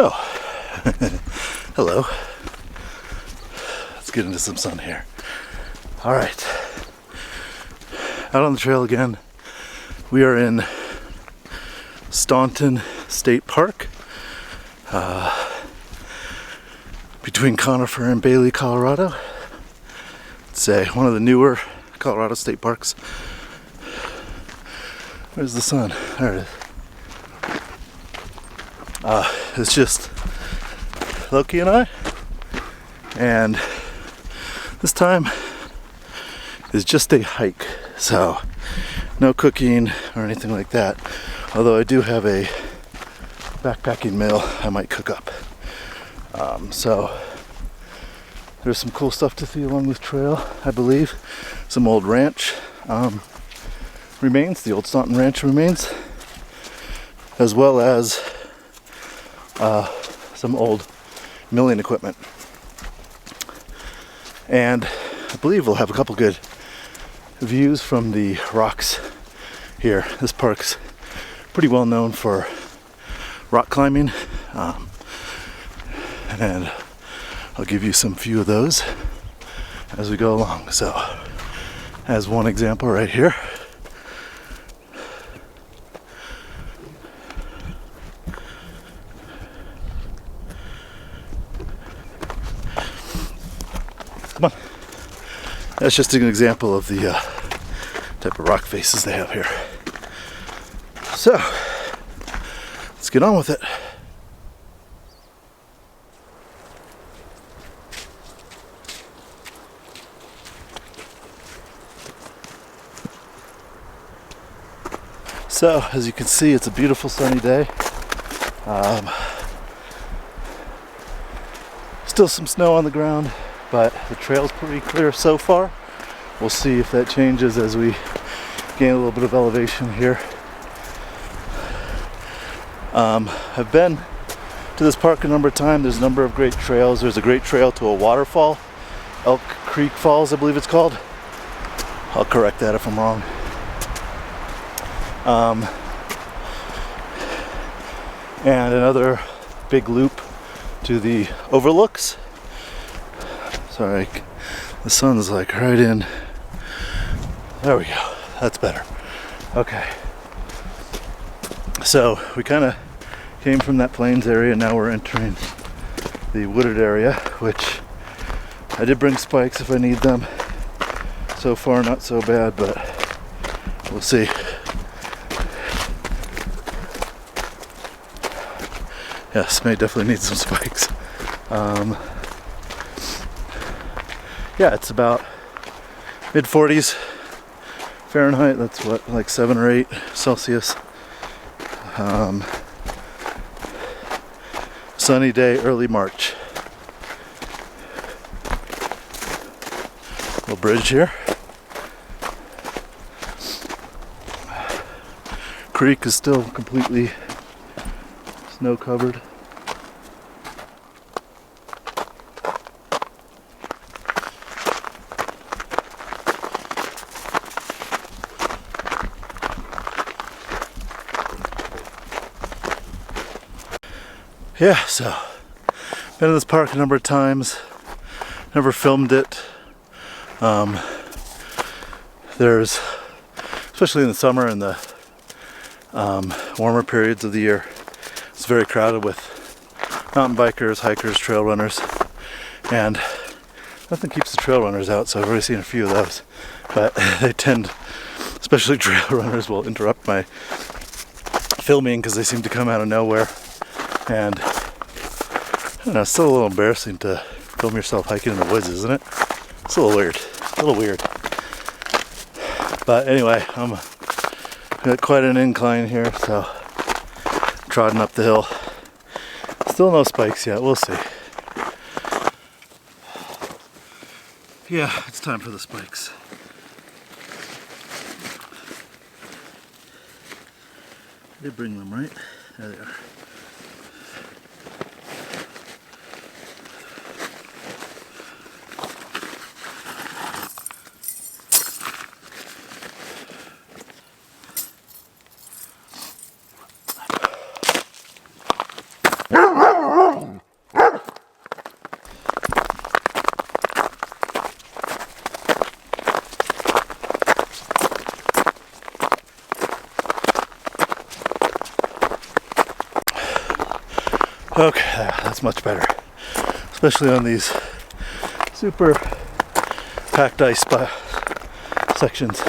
Oh, hello. Let's get into some sun here. All right, out on the trail again. We are in Staunton State Park, between Conifer and Bailey, Colorado. It's one of the newer Colorado state parks. Where's the sun? There it is. It's just Loki and I, and this time is just a hike, so no cooking or anything like that, although I do have a backpacking meal I might cook up. So there's some cool stuff to see along this trail, I believe. Some old ranch remains, the old Staunton Ranch remains, as well as some old milling equipment. And I believe we'll have a couple good views from the rocks here. This park's pretty well known for rock climbing, and I'll give you some few of those as we go along. So, as one example right here. Come on. That's just an example of the type of rock faces they have here. So, let's get on with it. So, as you can see, it's a beautiful sunny day. Still some snow on the ground, but the trail's pretty clear so far. We'll see if that changes as we gain a little bit of elevation here. I've been to this park a number of times. There's a number of great trails. There's a great trail to a waterfall, Elk Creek Falls, I believe it's called. I'll correct that if I'm wrong. And another big loop to the Overlooks. Sorry, the sun's like right in. There we go. That's better. Okay. So we kind of came from that plains area. Now we're entering the wooded area, which I did bring spikes if I need them. So far, not so bad, but we'll see. Yes, may definitely need some spikes. Yeah, it's about mid-40s Fahrenheit. That's what, like 7 or 8 Celsius. Sunny day, early March. Little bridge here. Creek is still completely snow covered. Yeah, so been in this park a number of times. Never filmed it. There's, especially in the summer and the warmer periods of the year, it's very crowded with mountain bikers, hikers, trail runners, and nothing keeps the trail runners out, so I've already seen a few of those. But they tend, especially trail runners, will interrupt my filming because they seem to come out of nowhere. And I don't know, it's still a little embarrassing to film yourself hiking in the woods, isn't it? It's a little weird. A little weird. But anyway, I'm got quite an incline here, so trotting up the hill. Still no spikes yet, we'll see. Yeah, it's time for the spikes. I did bring them, right? There they are. Okay, that's much better, especially on these super packed ice sections.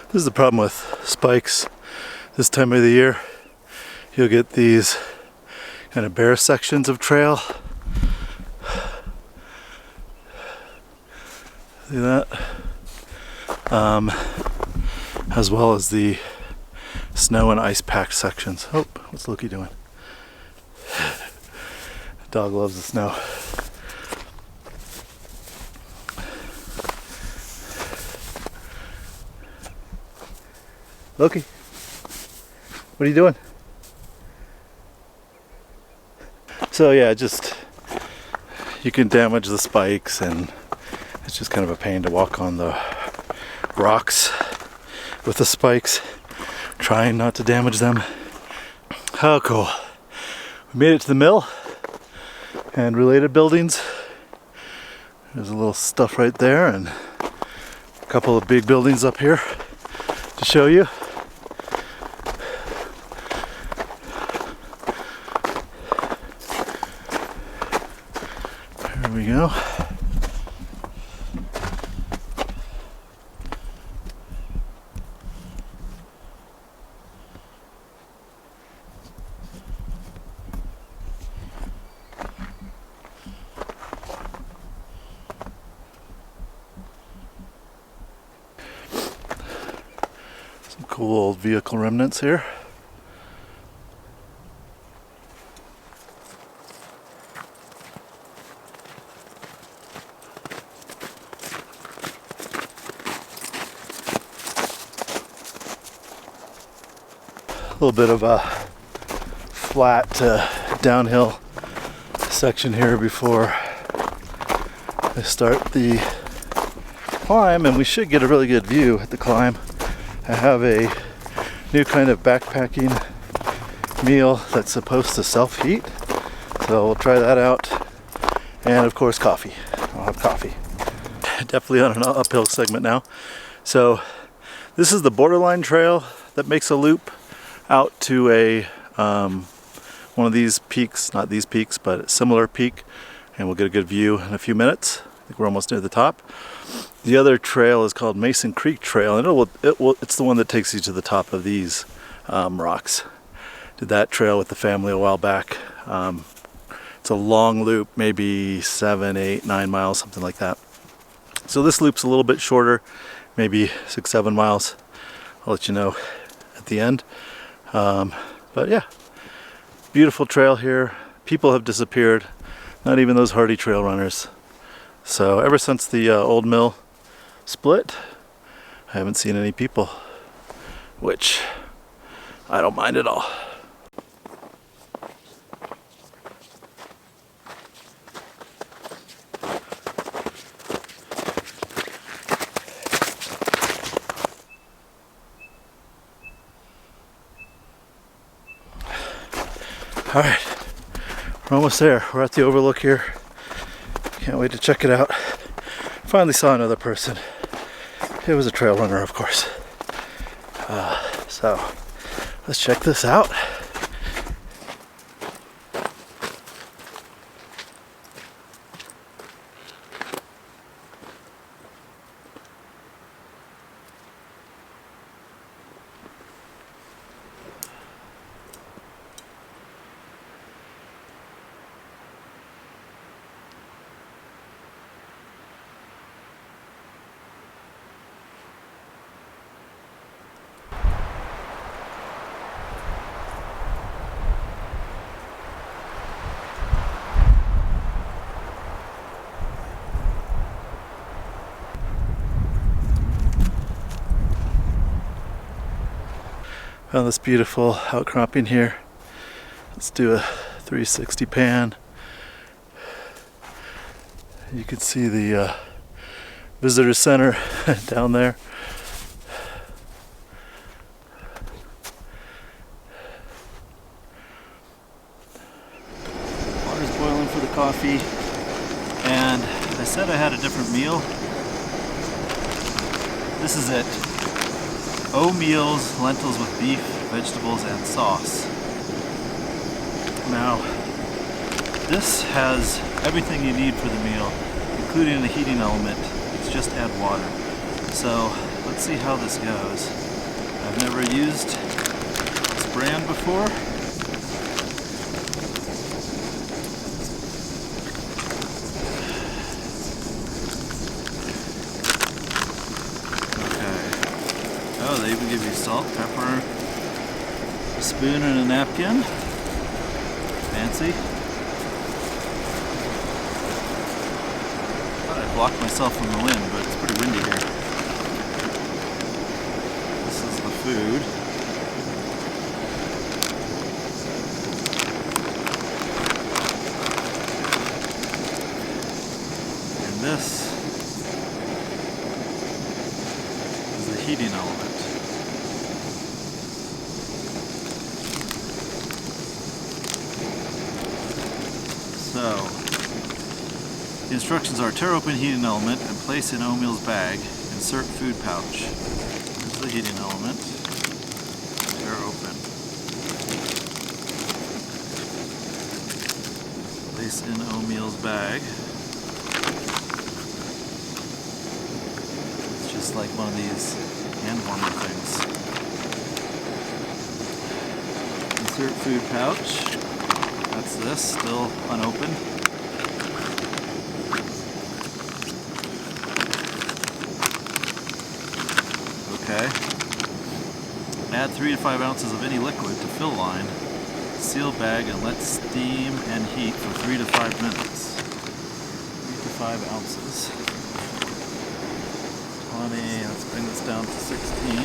This is the problem with spikes this time of the year. You'll get these kind of bare sections of trail. See that? As well as the snow and ice packed sections. Oh, what's Loki doing? Dog loves the snow. Loki, what are you doing? So yeah, just you can damage the spikes, and it's just kind of a pain to walk on the rocks with the spikes, trying not to damage them. How cool. We made it to the mill and related buildings. There's a little stuff right there and a couple of big buildings up here to show you. There we go. Some cool old vehicle remnants here. A little bit of a flat downhill section here before I start the climb, and we should get a really good view at the climb. I have a new kind of backpacking meal that's supposed to self-heat, so we'll try that out. And of course coffee. I'll have coffee. Definitely on an uphill segment now. So this is the Borderline Trail that makes a loop out to a one of these peaks, not these peaks, but a similar peak, and we'll get a good view in a few minutes. I think we're almost near the top. The other trail is called Mason Creek Trail, and it's the one that takes you to the top of these rocks. Did that trail with the family a while back. It's a long loop, maybe 7, 8, 9 miles, something like that. So this loop's a little bit shorter, maybe 6, 7 miles. I'll let you know at the end. But yeah, beautiful trail here. People have disappeared, not even those hardy trail runners. So ever since the old mill split, I haven't seen any people, which I don't mind at all. All right, we're almost there. We're at the Overlook here. Can't wait to check it out. Finally saw another person. It was a trail runner, of course. So let's check this out. Found this beautiful outcropping here. Let's do a 360 pan. You can see the visitor center down there. Water's boiling for the coffee, and I said I had a different meal. This is it. OMeals lentils with beef, vegetables, and sauce. Now, this has everything you need for the meal, including the heating element. It's just add water. So let's see how this goes. I've never used this brand before. Oh, they even give you salt, pepper, a spoon and a napkin. Fancy. Thought I blocked myself from the wind, but it's pretty windy here. This is the food. And this is the heating element. So, the instructions are tear open heating element and place in OMeals bag. Insert food pouch. Here's the heating element. Tear open. Place in OMeals bag. It's just like one of these hand warmer things. Insert food pouch. That's this, still unopened. Okay. Add 3 to 5 ounces of any liquid to fill line. Seal bag and let steam and heat for 3 to 5 minutes. 3 to 5 ounces. 20, let's bring this down to 16.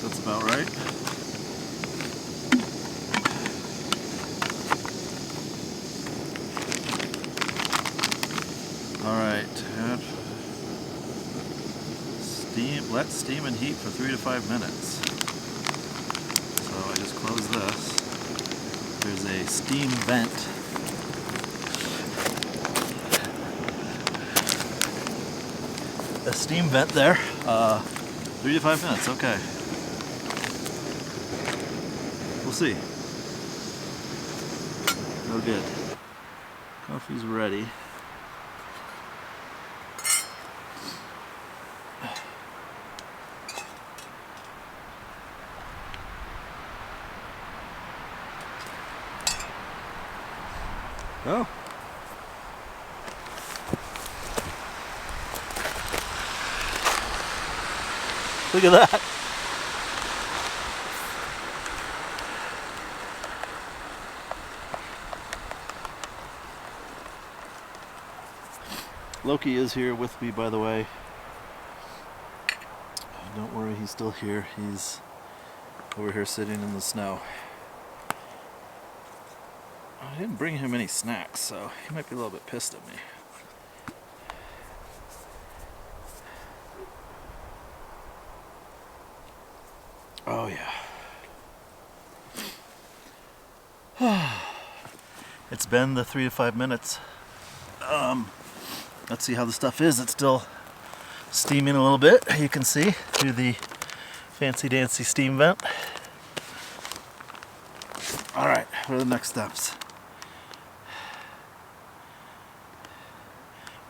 That's about right. Alright, let steam and heat for 3 to 5 minutes. So I just close this. There's a steam vent. A steam vent there. 3 to 5 minutes, okay. We'll see. Oh, good. Coffee's ready. Oh. Look at that. Loki is here with me, by the way. Don't worry, he's still here. He's over here sitting in the snow. I didn't bring him any snacks, so he might be a little bit pissed at me. Oh yeah. It's been the 3 to 5 minutes. Let's see how the stuff is. It's still steaming a little bit, you can see, through the fancy dancy steam vent. Alright, what are the next steps?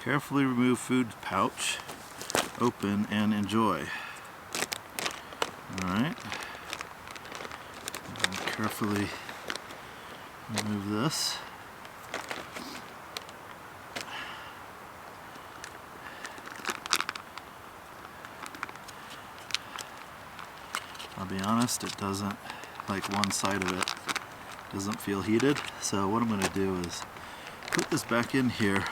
Carefully remove food pouch, open and enjoy. Alright. Carefully remove this. I'll be honest, it doesn't, like one side of it doesn't feel heated. So what I'm going to do is put this back in here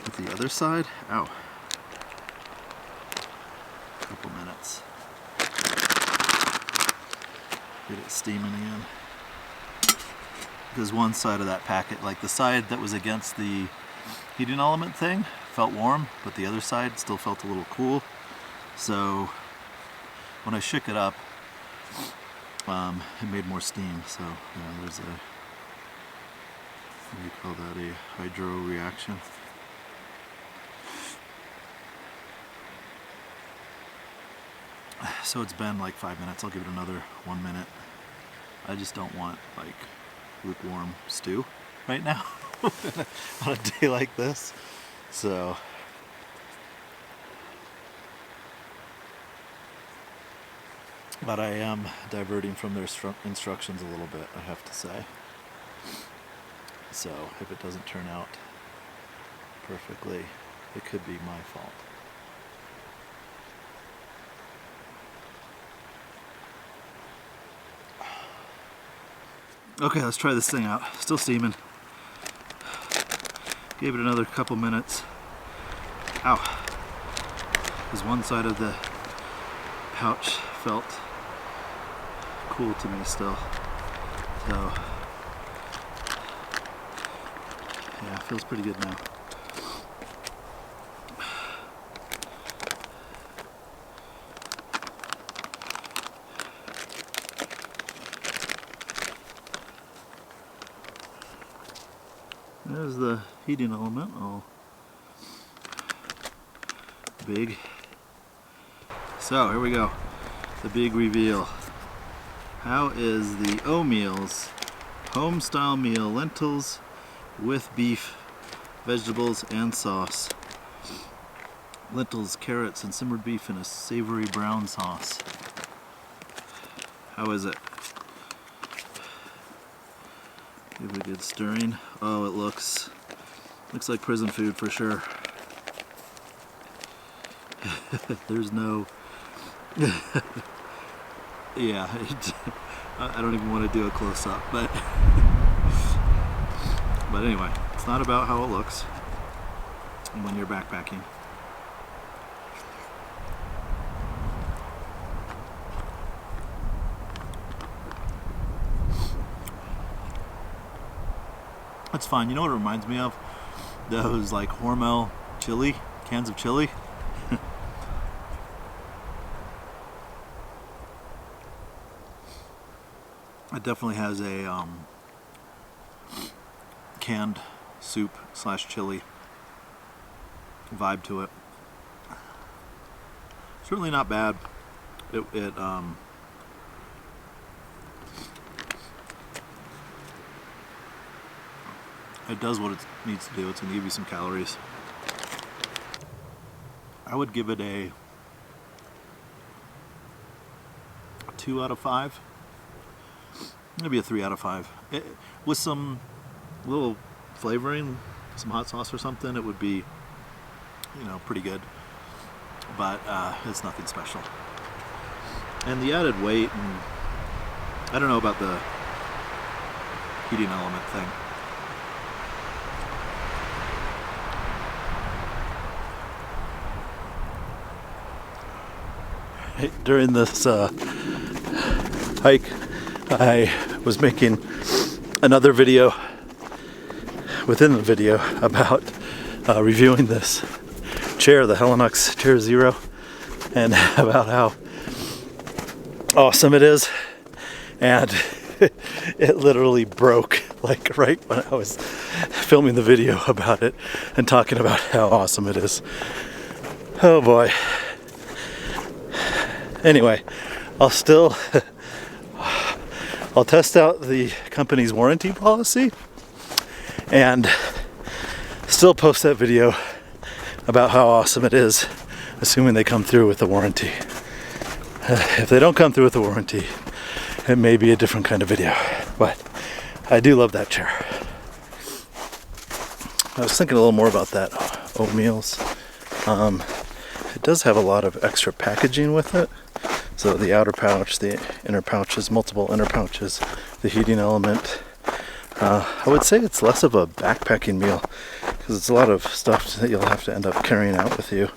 with the other side. Ow. A couple minutes. Get it steaming again. Because one side of that packet, like the side that was against the heating element thing felt warm, but the other side still felt a little cool. So when I shook it up, it made more steam. So there's a, what do you call that, a hydro reaction. So it's been like 5 minutes. I'll give it another 1 minute. I just don't want like lukewarm stew right now on a day like this. So but I am diverting from their instructions a little bit, I have to say. So if it doesn't turn out perfectly, it could be my fault. Okay, let's try this thing out. Still steaming. Gave it another couple minutes. Ow. Because one side of the pouch felt cool to me still. So, yeah, it feels pretty good now. There's the heating element, all big. So here we go, the big reveal. How is the OMeals home style meal, lentils with beef, vegetables and sauce? Lentils, carrots and simmered beef in a savory brown sauce. How is it? Give it a good stirring. Oh, it looks like prison food for sure. There's no yeah, I don't even want to do a close-up, but anyway, it's not about how it looks when you're backpacking. That's fine. You know what it reminds me of? Those like Hormel chili, cans of chili. It definitely has a canned soup / chili vibe to it. Certainly not bad. It does what it needs to do. It's going to give you some calories. I would give it a 2 out of 5. Maybe a 3 out of 5. With some little flavoring, some hot sauce or something, it would be, you know, pretty good. But it's nothing special. And the added weight, and I don't know about the heating element thing. During this hike, I was making another video within the video about reviewing this chair, the Helinox Chair Zero, and about how awesome it is. And it literally broke, like right when I was filming the video about it and talking about how awesome it is. Oh boy. Anyway, I'll test out the company's warranty policy and still post that video about how awesome it is, assuming they come through with the warranty. If they don't come through with the warranty, it may be a different kind of video, but I do love that chair. I was thinking a little more about that OMeals. It does have a lot of extra packaging with it. So the outer pouch, the inner pouches, multiple inner pouches, the heating element. I would say it's less of a backpacking meal because it's a lot of stuff that you'll have to end up carrying out with you.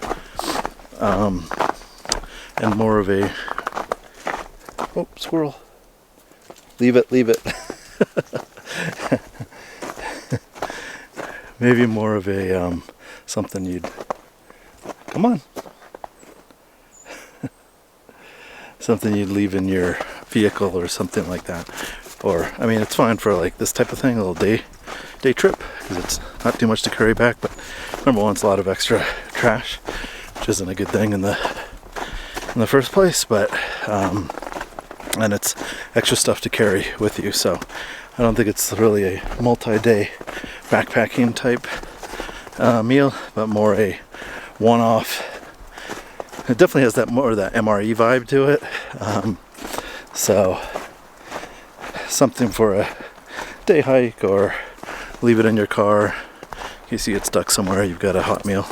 And more of a, oh, squirrel. Leave it. maybe more of a something you'd, come on, something you'd leave in your vehicle or something like that. Or, I mean, it's fine for like this type of thing, a little day trip, because it's not too much to carry back. But number one, it's a lot of extra trash, which isn't a good thing in the first place. But and it's extra stuff to carry with you. So I don't think it's really a multi-day backpacking type meal, but more a one-off. It definitely has that more of that MRE vibe to it. So something for a day hike, or leave it in your car in case you get stuck somewhere, you've got a hot meal.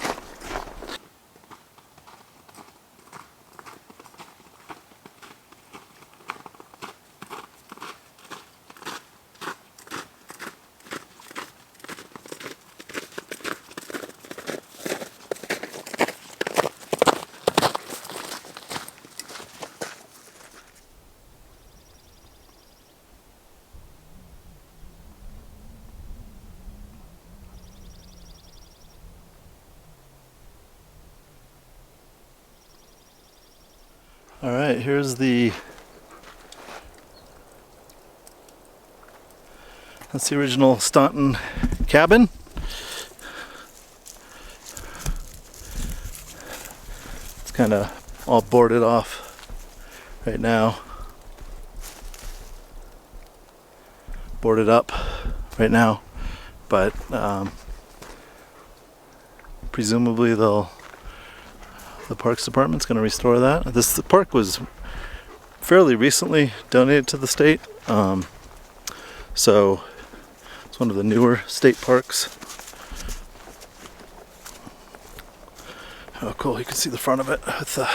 All right, that's the original Staunton cabin. It's kind of all boarded off right now. Boarded up right now, but presumably the Parks Department's going to restore that. The park was fairly recently donated to the state, so it's one of the newer state parks. Oh, cool! You can see the front of it with the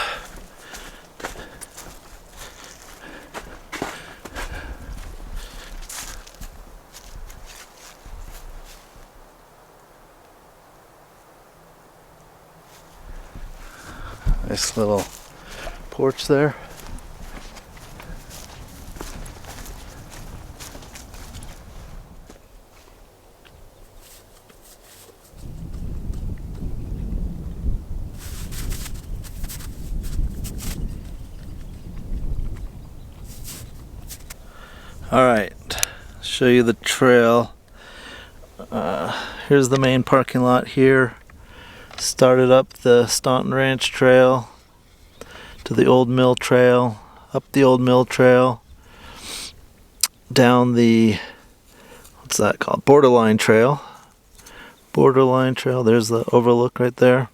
nice little porch there. All right, show you the trail. Here's the main parking lot here. Started up the Staunton Ranch trail to the Old Mill Trail, up the Old Mill Trail, down the, what's that called? Borderline Trail. Borderline Trail, there's the Overlook right there.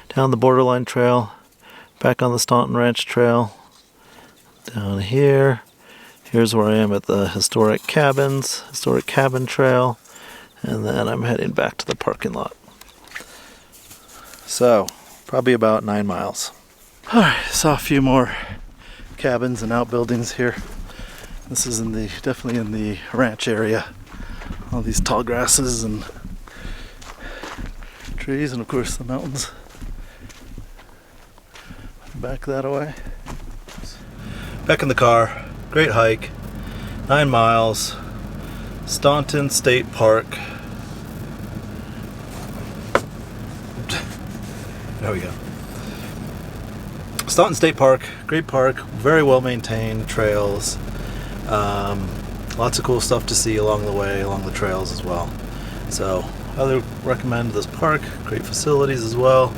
Down the Borderline Trail, back on the Staunton Ranch Trail, down here. Here's where I am at the Historic Cabin Trail, and then I'm heading back to the parking lot. So, probably about 9 miles. Alright, saw a few more cabins and outbuildings here. This is definitely in the ranch area. All these tall grasses and trees, and of course the mountains. Back that away. Back in the car. Great hike. 9 miles. Staunton State Park. There we go. Staunton State Park, great park, very well maintained trails. Lots of cool stuff to see along the way, along the trails as well. So, highly recommend this park. Great facilities as well.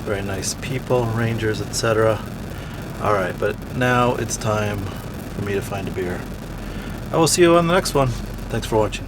Very nice people, rangers, etc. Alright, but now it's time for me to find a beer. I will see you on the next one. Thanks for watching.